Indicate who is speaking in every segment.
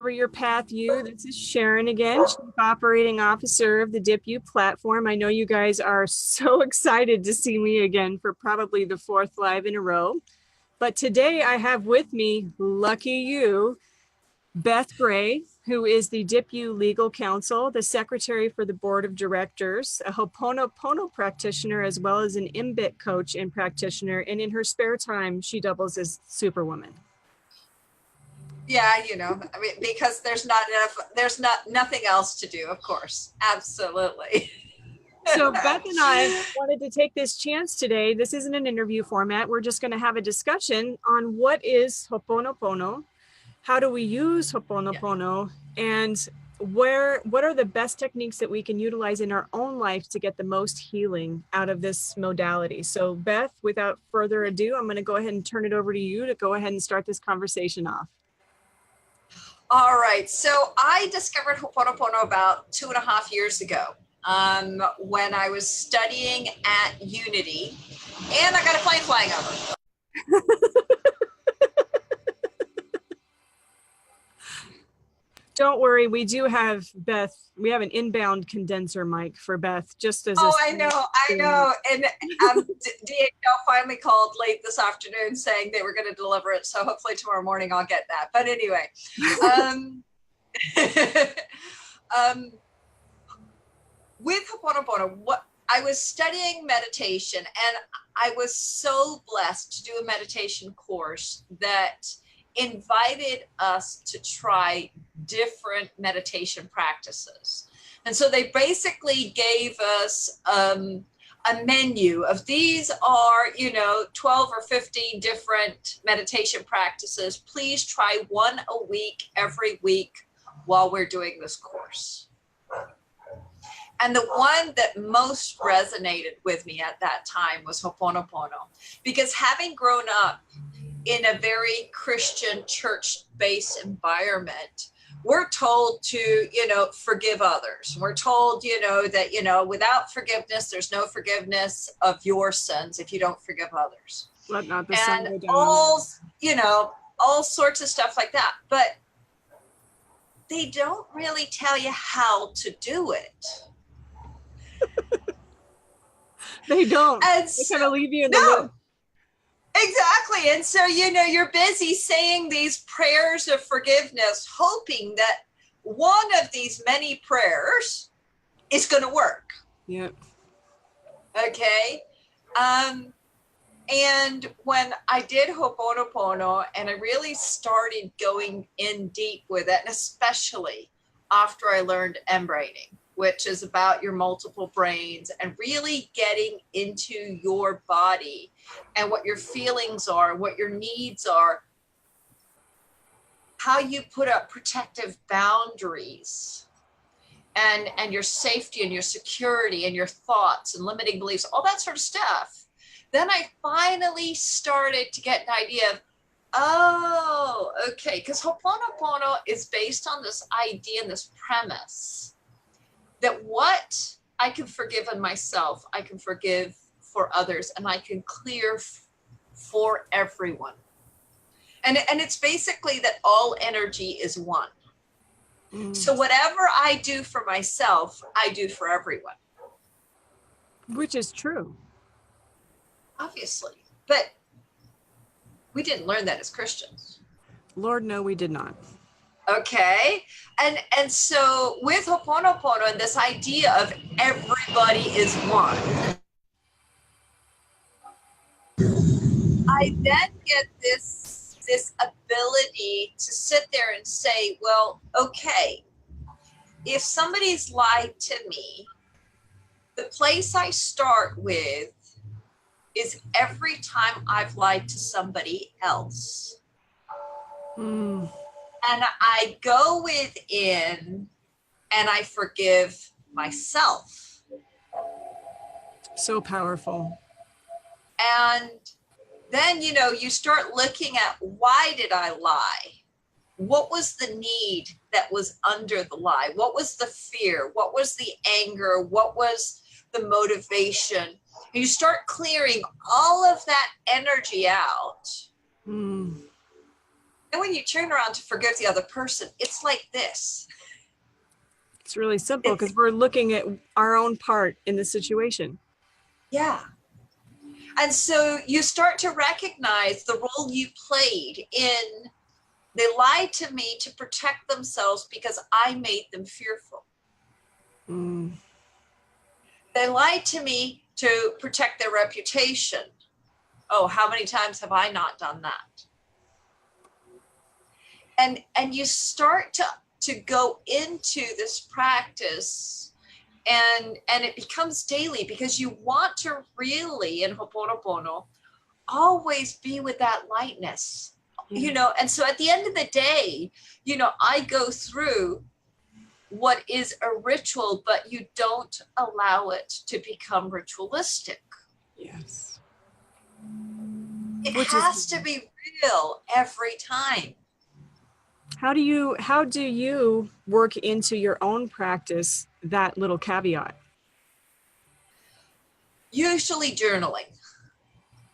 Speaker 1: DiscoverYourPathU. This is Sharon again, Chief Operating Officer of the DipU platform. I know you guys are so excited to see me again for probably the fourth live in a row. But today I have with me, lucky you, Beth Gray, who is the DipU Legal Counsel, the Secretary for the Board of Directors, a Ho'oponopono practitioner, as well as an MBIT coach and practitioner. And in her spare time, she doubles as Superwoman.
Speaker 2: Yeah, I mean, because there's nothing else to do, of course. Absolutely.
Speaker 1: So Beth and I wanted to take this chance today. This isn't an interview format. We're just going to have a discussion on what is Ho'oponopono, how do we use Ho'oponopono, and what are the best techniques that we can utilize in our own life to get the most healing out of this modality. So Beth, without further ado, I'm going to go ahead and turn it over to you to go ahead and start this conversation off.
Speaker 2: All right. So I discovered Ho'oponopono about 2.5 years ago when I was studying at Unity, and I got a plane flying over.
Speaker 1: Don't worry, we do have Beth. We have an inbound condenser mic for Beth, just as.
Speaker 2: Oh, I know. And DHL finally called late this afternoon saying they were going to deliver it. So hopefully tomorrow morning I'll get that. But anyway, with Ho'oponopono, I was studying meditation, and I was so blessed to do a meditation course that invited us to try different meditation practices. And so they basically gave us a menu of these are, 12 or 15 different meditation practices. Please try one a week, every week while we're doing this course. And the one that most resonated with me at that time was Ho'oponopono, because having grown up in a very Christian church-based environment, we're told to, forgive others. We're told, that, without forgiveness, there's no forgiveness of your sins if you don't forgive others.
Speaker 1: Let not the sun go
Speaker 2: down. All sorts of stuff like that. But they don't really tell you how to do it.
Speaker 1: They don't.
Speaker 2: And
Speaker 1: they kind of leave you in the loop.
Speaker 2: Exactly. And so, you're busy saying these prayers of forgiveness, hoping that one of these many prayers is going to work.
Speaker 1: Yep.
Speaker 2: Okay. And when I did Ho'oponopono and I really started going in deep with it, and especially after I learned M-braiding, which is about your multiple brains and really getting into your body and what your feelings are, what your needs are, how you put up protective boundaries and your safety and your security and your thoughts and limiting beliefs, all that sort of stuff. Then I finally started to get an idea of, oh, okay, because Ho'oponopono is based on this idea and this premise that what I can forgive in myself, I can forgive for others, and I can clear for everyone. And it's basically that all energy is one. So whatever I do for myself, I do for everyone.
Speaker 1: Which is true.
Speaker 2: Obviously. But we didn't learn that as Christians.
Speaker 1: Lord, no, we did not.
Speaker 2: Okay. And so with Ho'oponopono and this idea of everybody is one, I then get this ability to sit there and say, well, okay, if somebody's lied to me, the place I start with is every time I've lied to somebody else. And I go within and I forgive myself.
Speaker 1: So powerful.
Speaker 2: And then, you start looking at, why did I lie? What was the need that was under the lie? What was the fear? What was the anger? What was the motivation? And you start clearing all of that energy out. And when you turn around to forgive the other person, it's like this.
Speaker 1: It's really simple
Speaker 2: It's,
Speaker 1: because we're looking at our own part in the situation.
Speaker 2: yeah. And so you start to recognize the role you played in, they lied to me to protect themselves because I made them fearful.
Speaker 1: Mm.
Speaker 2: They lied to me to protect their reputation. Oh, how many times have I not done that? And you start to go into this practice, and it becomes daily, because you want to really, in Ho'oponopono, always be with that lightness,
Speaker 1: Yeah.
Speaker 2: and so at the end of the day, I go through what is a ritual, but you don't allow it to become ritualistic.
Speaker 1: Yes.
Speaker 2: It
Speaker 1: Which is,
Speaker 2: has to be real every time.
Speaker 1: how do you work into your own practice that little caveat?
Speaker 2: Usually journaling.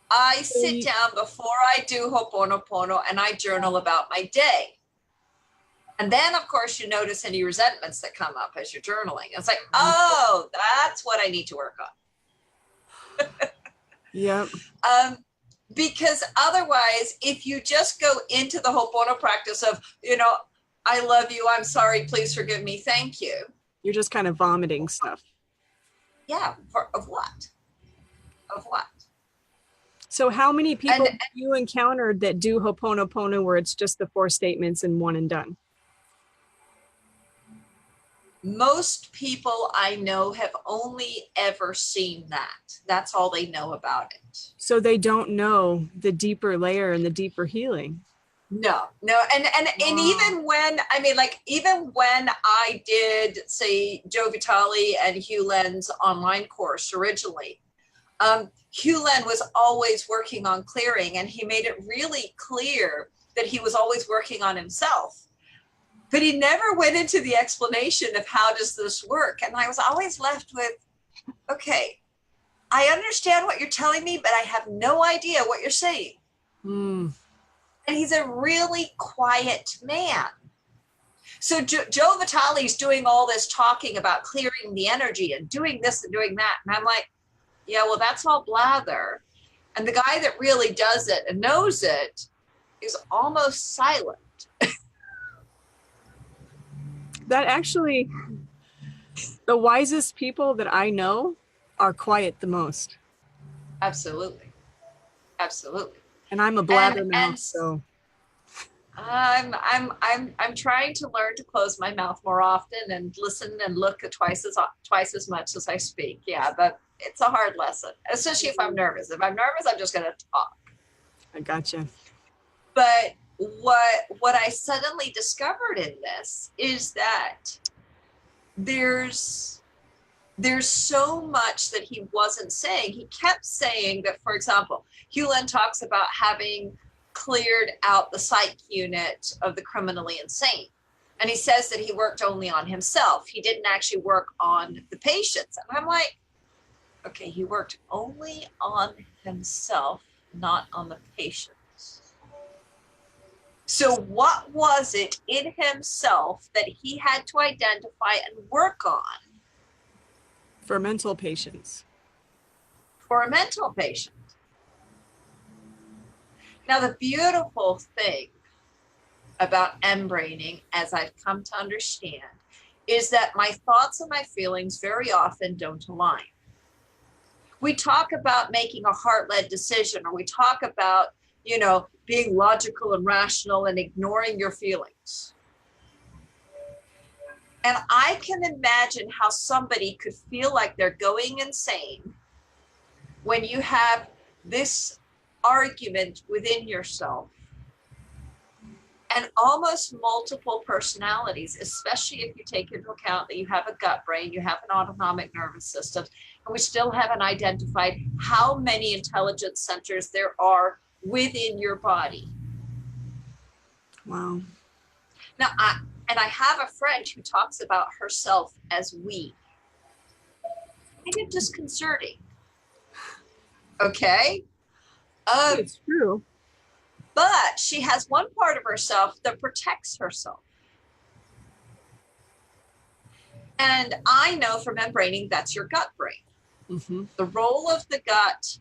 Speaker 2: I
Speaker 1: So
Speaker 2: sit down before I do Ho'oponopono and I journal about my day. And then, of course, you notice any resentments that come up as you're journaling. It's like, oh, that's what I need to work on.
Speaker 1: Yep.
Speaker 2: Because otherwise, if you just go into the Ho'opono practice of, I love you, I'm sorry, please forgive me, thank you.
Speaker 1: You're just kind of vomiting stuff.
Speaker 2: Yeah, of what? Of what?
Speaker 1: So how many people
Speaker 2: And
Speaker 1: have you encountered that do Ho'oponopono where it's just the 4 statements and one and done?
Speaker 2: most people I know have only ever seen that. That's all they know about it.
Speaker 1: So they don't know the deeper layer and the deeper healing.
Speaker 2: No, and even when even when I did, say, Joe Vitale and Hugh Len's online course originally, Hugh Len was always working on clearing, and he made it really clear that he was always working on himself. But he never went into the explanation of how does this work. And I was always left with, okay, I understand what you're telling me, but I have no idea what you're saying.
Speaker 1: Mm.
Speaker 2: And he's a really quiet man. So Joe Vitale's doing all this talking about clearing the energy and doing this and doing that. And I'm like, yeah, well, that's all blather. And the guy that really does it and knows it is almost silent.
Speaker 1: That actually, the wisest people that I know are quiet the most.
Speaker 2: Absolutely. Absolutely.
Speaker 1: And I'm a
Speaker 2: And
Speaker 1: blabbermouth, so
Speaker 2: I'm trying to learn to close my mouth more often and listen and look at twice as much as I speak. Yeah, but it's a hard lesson, especially if I'm nervous. If I'm nervous, I'm just going to talk.
Speaker 1: I gotcha.
Speaker 2: But what I suddenly discovered in this is that there's so much that he wasn't saying. He kept saying that, for example, Hugh Len talks about having cleared out the psych unit of the criminally insane. And he says that he worked only on himself. He didn't actually work on the patients. And I'm like, okay, he worked only on himself, not on the patients. So what was it in himself that he had to identify and work on
Speaker 1: For mental patients.
Speaker 2: for a mental patient? Now, the beautiful thing about embraining, as I've come to understand, is that my thoughts and my feelings very often don't align. We talk about making a heart-led decision, or we talk about, being logical and rational and ignoring your feelings. And I can imagine how somebody could feel like they're going insane when you have this argument within yourself and almost multiple personalities, especially if you take into account that you have a gut brain, you have an autonomic nervous system, and we still haven't identified how many intelligence centers there are within your body.
Speaker 1: Wow.
Speaker 2: Now, I have a friend who talks about herself as we. Kind of disconcerting. Okay.
Speaker 1: It's true.
Speaker 2: But she has one part of herself that protects herself. And I know from membraning, that's your gut brain.
Speaker 1: Mm-hmm.
Speaker 2: The role of the gut,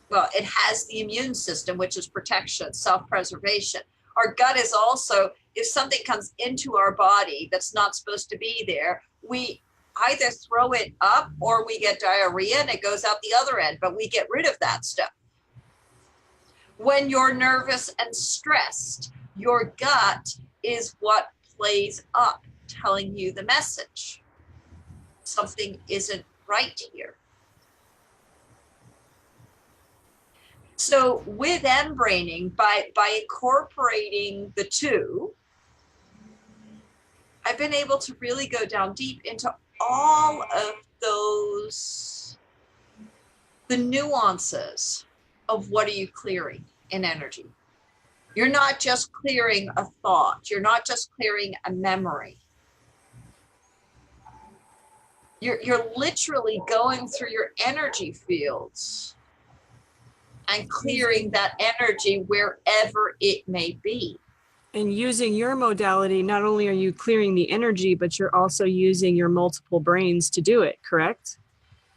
Speaker 2: well, it has the immune system, which is protection, self-preservation. Our gut is also, if something comes into our body that's not supposed to be there, we either throw it up or we get diarrhea and it goes out the other end, but we get rid of that stuff. When you're nervous and stressed, your gut is what plays up, telling you the message. Something isn't right here. So with membraining, by incorporating the two, I've been able to really go down deep into all of those, the nuances of what are you clearing in energy. You're not just clearing a thought. You're not just clearing a memory. You're literally going through your energy fields and clearing that energy wherever it may be.
Speaker 1: And using your modality, not only are you clearing the energy, but you're also using your multiple brains to do it, correct?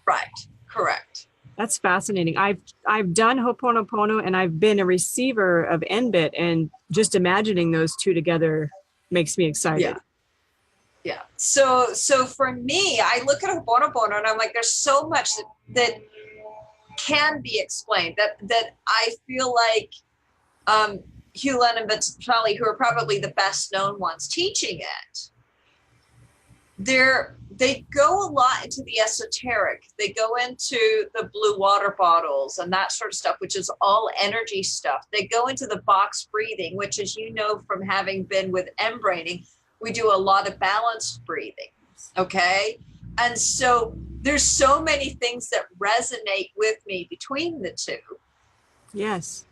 Speaker 2: Right, correct.
Speaker 1: That's fascinating. I've done Ho'oponopono and I've been a receiver of NBIT, and just imagining those two together makes me excited.
Speaker 2: Yeah. Yeah. So for me, I look at Ho'oponopono and I'm like, there's so much that can be explained, that I feel like Hugh Len and Beth, who are probably the best known ones teaching it, they go a lot into the esoteric. They go into the blue water bottles and that sort of stuff, which is all energy stuff. They go into the box breathing, which, as you know from having been with membraining, we do a lot of balanced breathing. Okay. And so there's so many things that resonate with me between the two.
Speaker 1: Yes.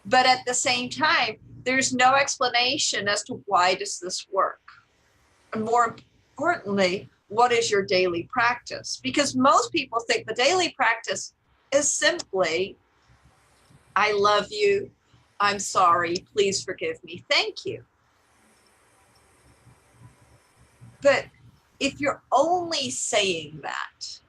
Speaker 2: But at the same time, there's no explanation as to why does this work? And more importantly, what is your daily practice? Because most people think the daily practice is simply, I love you, I'm sorry, please forgive me, thank you. But if you're only saying that,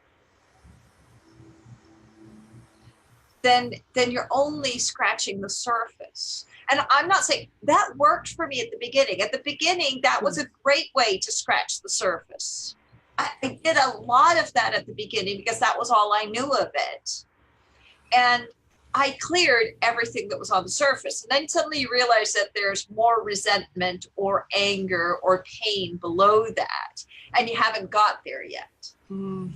Speaker 2: then you're only scratching the surface. And I'm not saying that worked for me at the beginning. At the beginning, that was a great way to scratch the surface. I did a lot of that at the beginning because that was all I knew of it. And I cleared everything that was on the surface. And then suddenly you realize that there's more resentment or anger or pain below that. And you haven't got there yet.
Speaker 1: Mm.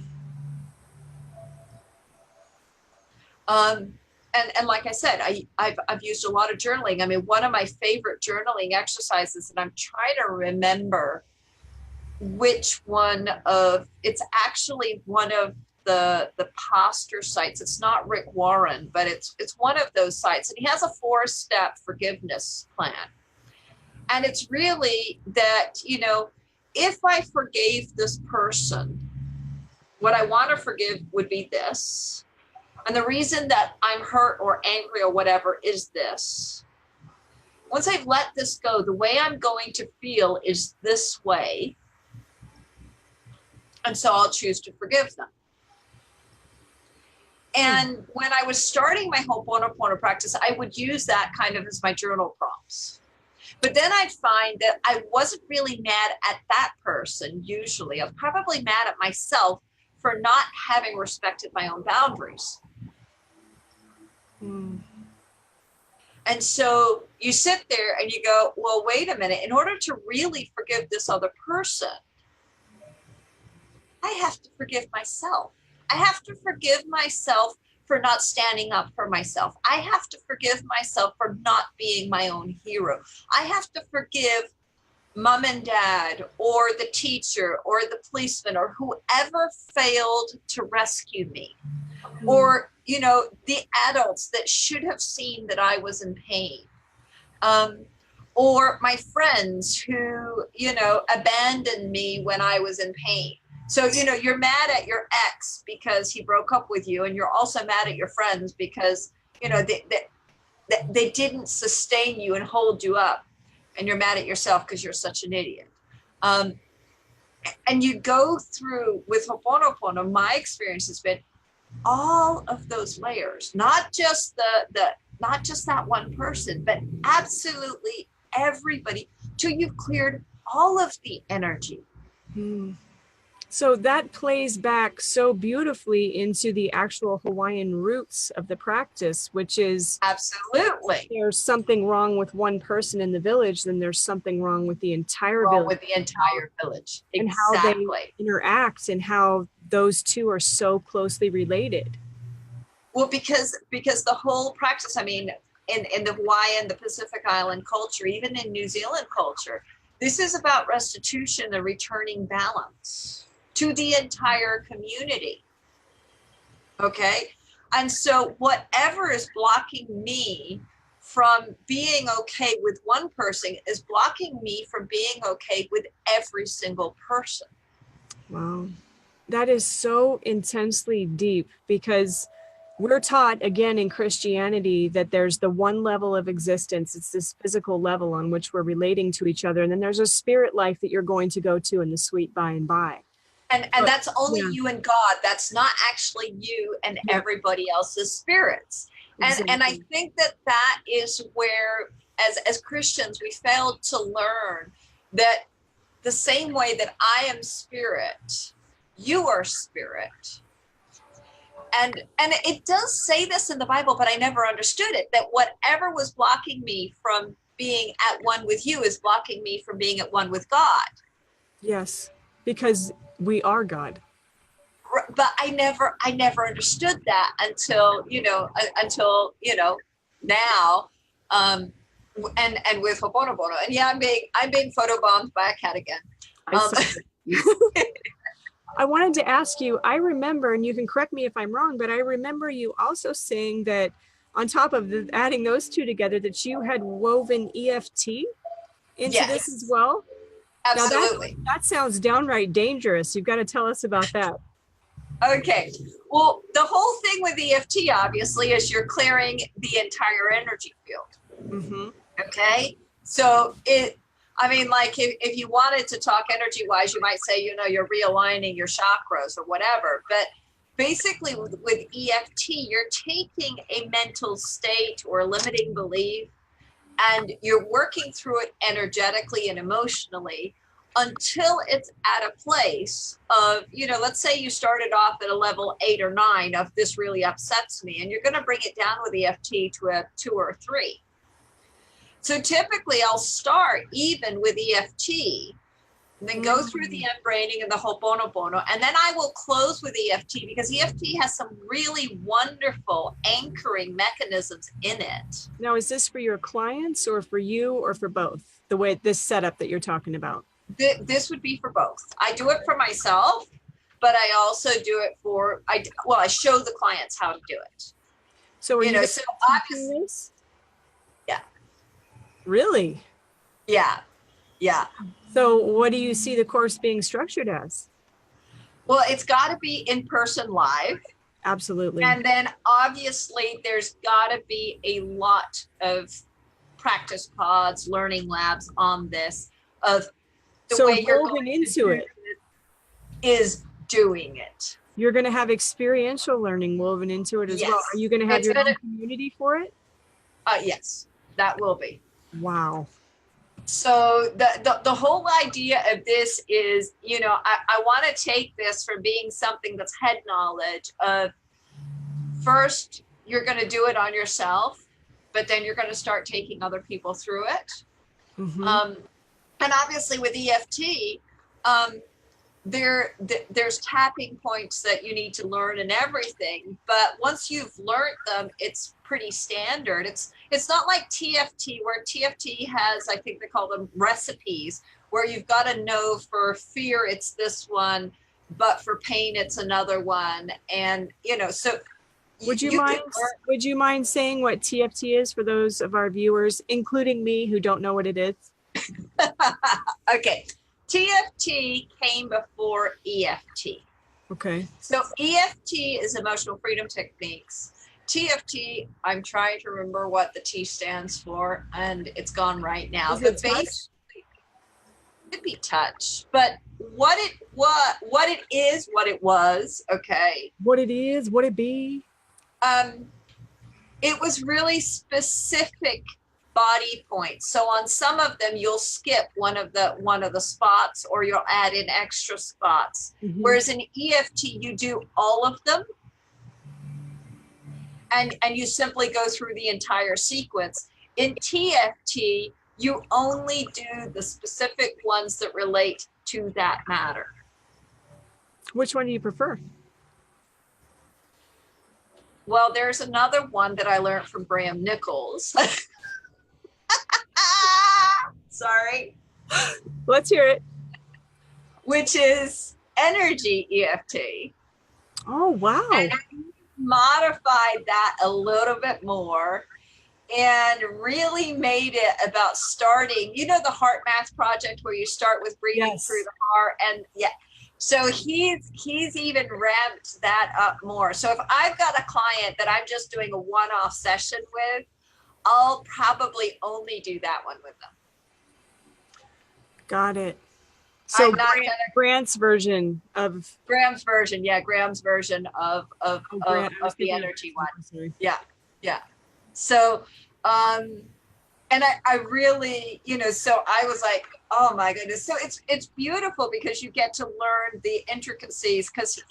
Speaker 2: And like I said, I've used a lot of journaling. I mean, one of my favorite journaling exercises, and I'm trying to remember which one of, it's actually one of the posture sites. It's not Rick Warren, but it's one of those sites. And he has a 4-step forgiveness plan. And it's really that, you know, if I forgave this person, what I want to forgive would be this. And the reason that I'm hurt or angry or whatever is this. Once I've let this go, the way I'm going to feel is this way. And so I'll choose to forgive them. And when I was starting my Ho'oponopono practice, I would use that kind of as my journal prompts. But then I'd find that I wasn't really mad at that person, usually. I was probably mad at myself for not having respected my own boundaries.
Speaker 1: Mm.
Speaker 2: And so you sit there and you go, well, wait a minute. In order to really forgive this other person, I have to forgive myself. I have to forgive myself for not standing up for myself. I have to forgive myself for not being my own hero. I have to forgive mom and dad or the teacher or the policeman or whoever failed to rescue me. Or, you know, the adults that should have seen that I was in pain. Or my friends who, you know, abandoned me when I was in pain. So, you know, you're mad at your ex because he broke up with you, and you're also mad at your friends because, you know, they didn't sustain you and hold you up, and you're mad at yourself because you're such an idiot. And you go through with Ho'oponopono, my experience has been all of those layers, not just not just that one person, but absolutely everybody, till you've cleared all of the energy.
Speaker 1: So that plays back so beautifully into the actual Hawaiian roots of the practice, which is
Speaker 2: absolutely,
Speaker 1: there's something wrong with one person in the village, then there's something wrong with the entire village.
Speaker 2: With the entire village.
Speaker 1: And how they interact and how those two are so closely related.
Speaker 2: Well, because the whole practice, I mean, in the Hawaiian, the Pacific Island culture, even in New Zealand culture, this is about restitution and returning balance to the entire community. Okay? And so whatever is blocking me from being okay with one person is blocking me from being okay with every single person.
Speaker 1: Wow. That is so intensely deep, because we're taught, again, in Christianity, that there's the one level of existence. It's this physical level on which we're relating to each other. And then there's a spirit life that you're going to go to in the sweet by and by.
Speaker 2: And that's only you and God. That's not actually you and everybody else's spirits. Exactly. And I think that is where, as Christians, we failed to learn that the same way that I am spirit, you are spirit. And it does say this in the Bible, but I never understood it, that whatever was blocking me from being at one with you is blocking me from being at one with God.
Speaker 1: Yes, because we are God.
Speaker 2: But I never understood that until now, and with Ho'oponopono. And yeah, I'm being photobombed by a cat again.
Speaker 1: I wanted to ask you, I remember, and you can correct me if I'm wrong, but I remember you also saying that on top of adding those two together, that you had woven EFT into this as well.
Speaker 2: Absolutely.
Speaker 1: Now that sounds downright dangerous. You've got to tell us about that.
Speaker 2: Okay. Well, the whole thing with EFT, obviously, is you're clearing the entire energy field. Mm-hmm. Okay. So if you wanted to talk energy wise, you might say, you're realigning your chakras or whatever. But basically with EFT, you're taking a mental state or a limiting belief, and you're working through it energetically and emotionally until it's at a place of, let's say you started off at a level 8 or 9 of this really upsets me, and you're going to bring it down with EFT to a 2 or 3. So typically I'll start even with EFT, and then go through the unbraining and the Ho'oponopono, and then I will close with EFT, because EFT has some really wonderful anchoring mechanisms in it.
Speaker 1: Now, is this for your clients or for you or for both? The way this setup that you're talking about?
Speaker 2: This would be for both. I do it for myself, but I also do it I show the clients how to do it.
Speaker 1: So so obviously,
Speaker 2: yeah.
Speaker 1: Really?
Speaker 2: Yeah. Yeah.
Speaker 1: So what do you see the course being structured as?
Speaker 2: Well, it's got to be in person live.
Speaker 1: Absolutely.
Speaker 2: And then obviously there's got to be a lot of practice pods, learning labs on this, of the way you're going
Speaker 1: into it
Speaker 2: is doing it.
Speaker 1: You're going to have experiential learning woven into it as well. Are you going to have your own community for it?
Speaker 2: Yes, that will be.
Speaker 1: Wow.
Speaker 2: So the whole idea of this is, I want to take this from being something that's head knowledge of, first, you're going to do it on yourself, but then you're going to start taking other people through it. Mm-hmm. And obviously with EFT, there's tapping points that you need to learn and everything. But once you've learned them, it's pretty standard. It's not like TFT, where TFT has, I think they call them recipes, where you've got to know for fear it's this one, but for pain it's another one. And, so
Speaker 1: would you mind saying what TFT is for those of our viewers, including me, who don't know what it is?
Speaker 2: Okay. TFT came before EFT.
Speaker 1: Okay.
Speaker 2: So EFT is emotional freedom techniques, TFT, I'm trying to remember what the T stands for, and it's gone right now.
Speaker 1: Is
Speaker 2: But
Speaker 1: it touch?
Speaker 2: basically, it'd be touch. But what it is, what it was, okay.
Speaker 1: What it is, what it be?
Speaker 2: Um, it was really specific body points. So on some of them, you'll skip one of the spots, or you'll add in extra spots.
Speaker 1: Mm-hmm.
Speaker 2: Whereas in EFT, you do all of them, and you simply go through the entire sequence. In TFT, you only do the specific ones that relate to that matter.
Speaker 1: Which one do you prefer?
Speaker 2: Well, there's another one that I learned from Graham Nichols. Sorry.
Speaker 1: Let's hear it.
Speaker 2: Which is energy EFT.
Speaker 1: Oh, wow.
Speaker 2: And I modified that a little bit more and really made it about starting, you know, the heart math project where you start with breathing
Speaker 1: Yes.
Speaker 2: through the heart. And yeah, so he's even ramped that up more. So if I've got a client that I'm just doing a one-off session with, I'll probably only do that one with them.
Speaker 1: Got it. So
Speaker 2: Graham's
Speaker 1: version of
Speaker 2: Graham's version of the energy one.
Speaker 1: Sorry.
Speaker 2: Yeah. So and I really, you know, so I was like, oh my goodness. So it's beautiful because you get to learn the intricacies, because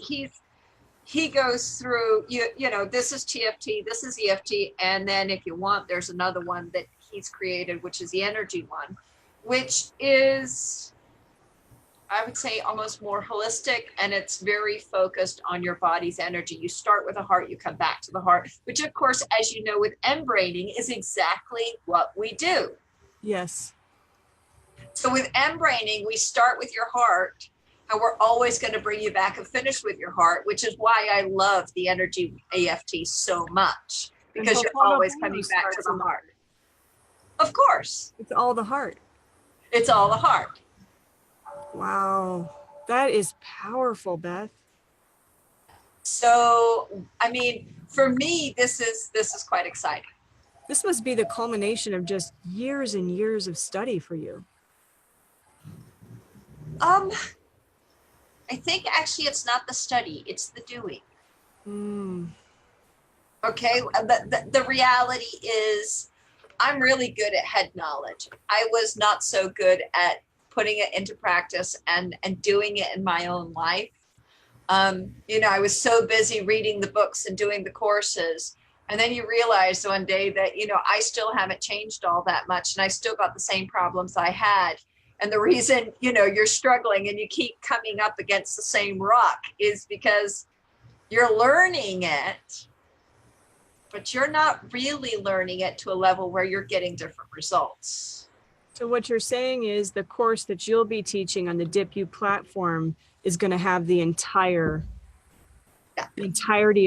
Speaker 2: he goes through, you know, this is TFT, this is EFT, and then if you want, there's another one that he's created, which is the energy one, which is, I would say, almost more holistic, and it's very focused on your body's energy. You start with the heart, you come back to the heart, which of course, as you know, with embraining is exactly what we do.
Speaker 1: Yes.
Speaker 2: So with embraining, we start with your heart, and we're always going to bring you back and finish with your heart, which is why I love the energy EFT so much, because you're always coming back to the heart. Of course.
Speaker 1: It's all the heart.
Speaker 2: It's all the heart.
Speaker 1: Wow. That is powerful, Beth.
Speaker 2: So, I mean, for me, this is quite exciting.
Speaker 1: This must be the culmination of just years and years of study for you.
Speaker 2: I think actually it's not the study, it's the doing. Okay, the reality is I'm really good at head knowledge. I was not so good at putting it into practice and doing it in my own life. You know, I was so busy reading the books and doing the courses. And then you realize one day that, you know, I still haven't changed all that much, and I still got the same problems I had. And the reason, you know, you're struggling and you keep coming up against the same rock is because you're learning it, but you're not really learning it to a level where you're getting different results.
Speaker 1: So what you're saying is the course that you'll be teaching on the DipU platform is going to have the entirety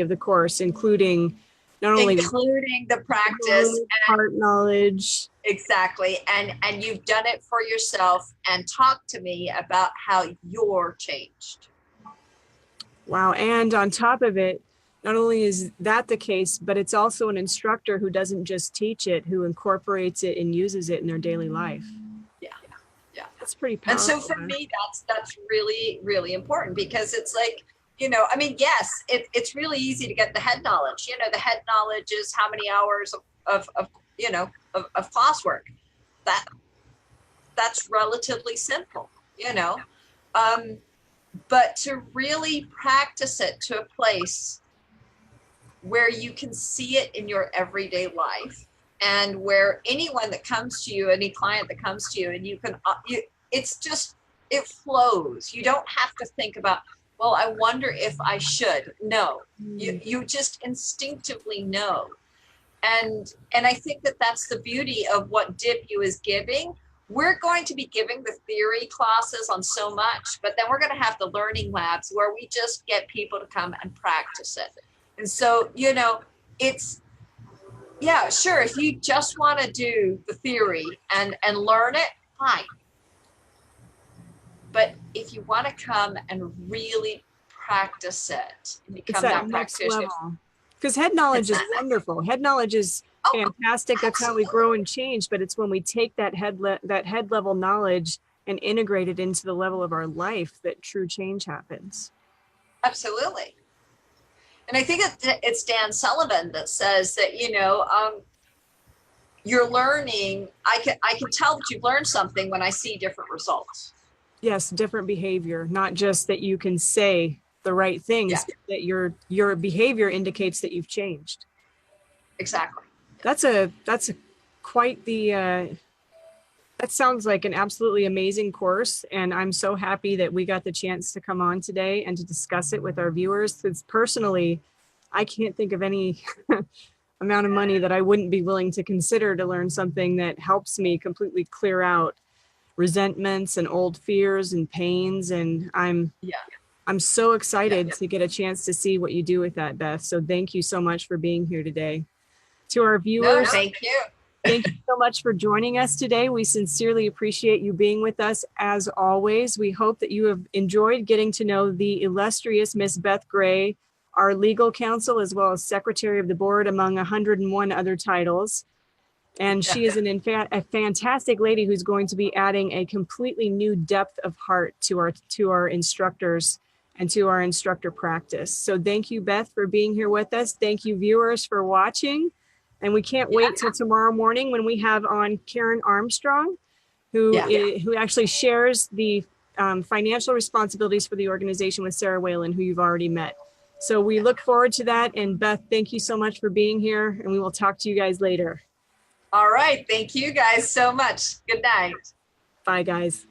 Speaker 1: of the course, including not only
Speaker 2: the practice and
Speaker 1: heart knowledge.
Speaker 2: Exactly. And you've done it for yourself, and talk to me about how you're changed.
Speaker 1: Wow. And on top of it, not only is that the case, but it's also an instructor who doesn't just teach it, who incorporates it and uses it in their daily life.
Speaker 2: Yeah.
Speaker 1: That's pretty powerful.
Speaker 2: And so for me, that's really, really important, because it's like, you know, I mean, yes, it's really easy to get the head knowledge. You know, the head knowledge is how many hours of classwork. That's relatively simple, you know. But to really practice it to a place where you can see it in your everyday life, and where anyone that comes to you, any client that comes to you, and you can, it's just, it flows. You don't have to think about, well, I wonder if I should. No, you just instinctively know. And I think that that's the beauty of what DipU is giving. We're going to be giving the theory classes on so much, but then we're going to have the learning labs where we just get people to come and practice it. And so, you know, it's, yeah, sure, if you just want to do the theory and learn it, fine. But if you want to come and really practice it and become that practitioner,
Speaker 1: Because head knowledge
Speaker 2: It's
Speaker 1: is
Speaker 2: not.
Speaker 1: wonderful. Head knowledge is
Speaker 2: Oh,
Speaker 1: fantastic. That's how we
Speaker 2: absolutely.
Speaker 1: grow and change. But it's when we take that that head level knowledge and integrate it into the level of our life that true change happens.
Speaker 2: Absolutely. And I think it's Dan Sullivan that says that, you're learning. I can tell that you've learned something when I see different results.
Speaker 1: Yes, different behavior, not just that you can say the right
Speaker 2: Yeah,
Speaker 1: things, but that your behavior indicates that you've changed.
Speaker 2: exactly.
Speaker 1: That's quite the that sounds like an absolutely amazing course, and I'm so happy that we got the chance to come on today and to discuss it with our viewers. Because personally, I can't think of any amount of money that I wouldn't be willing to consider to learn something that helps me completely clear out resentments and old fears and pains. And
Speaker 2: Yeah.
Speaker 1: I'm so
Speaker 2: Yeah.
Speaker 1: excited to get a chance to see what you do with that, Beth. So thank you so much for being here today. To our
Speaker 2: No,
Speaker 1: viewers,
Speaker 2: thank you.
Speaker 1: thank you so much for joining us today. We sincerely appreciate you being with us as always. We hope that you have enjoyed getting to know the illustrious Miss Beth Gray, our legal counsel, as well as secretary of the board, among 101 other titles. And
Speaker 2: Yeah.
Speaker 1: she is a fantastic lady who's going to be adding a completely new depth of heart to our instructors and to our instructor practice. So thank you, Beth, for being here with us. Thank you, viewers, for watching. And we can't wait till tomorrow morning when we have on Karen Armstrong,
Speaker 2: Yeah.
Speaker 1: who actually shares the financial responsibilities for the organization with Sarah Whalen, who you've already met. So we look forward to that. And Beth, thank you so much for being here. And we will talk to you guys later.
Speaker 2: All right. Thank you guys so much. Good night.
Speaker 1: Bye, guys.